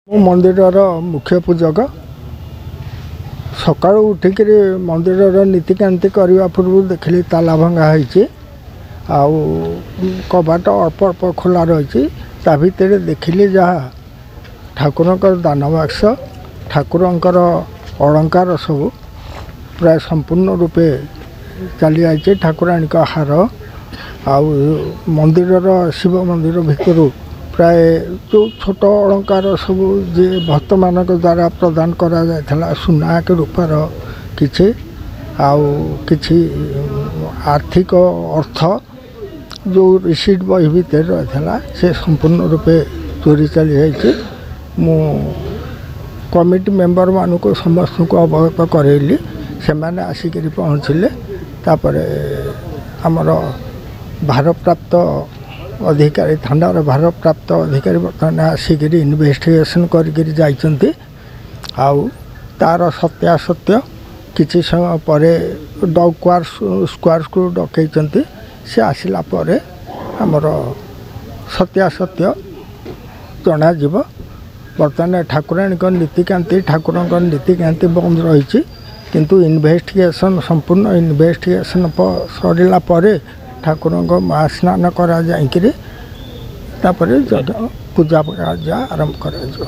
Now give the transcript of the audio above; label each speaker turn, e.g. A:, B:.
A: मंदिर मुख्य पूजक सका उठिक मंदिर नीतिकांति करने पूर्व देखिली ताला भंगा कबाट अल्प अल्प खोला रही भितर देखिली जहाँ ठाकुर दान बाक्स ठाकुर अलंकार सब प्राय संपूर्ण रूपे चली जाए ठाकुराणी हार मंदिर शिव मंदिर भितर प्राय जो छोट अलंकार सब जे भक्त मान द्वारा प्रदान करा जायथला सुना के रूपार किछि आर्थिक अर्थ जो रिसीट बही भितर रही से संपूर्ण रूपे चोरी चली जाइए। मु कमिटी मेंबर मान को समस्त को अवगत करेली से मैंने आसिक पहुँचले तापर आमर भारप्राप्त अधिकारी थानार भारप्राप्त अधिकारी बर्तमान आसिक इन्वेस्टिगेशन कर तार सत्यासत्य किसी समय पर डॉग स्क्वाड को डकई से आसला आमर सत्यासत्य जना बर्तमान ठाकुराणी नीतिकांति ठाकुर नीतिकांति बंद रही किंतु इन्वेस्टिगेशन संपूर्ण इन्वेस्टिगेशन सरला ठाकुर महास्नान करा जाइकरी पूजा आरंभ कर।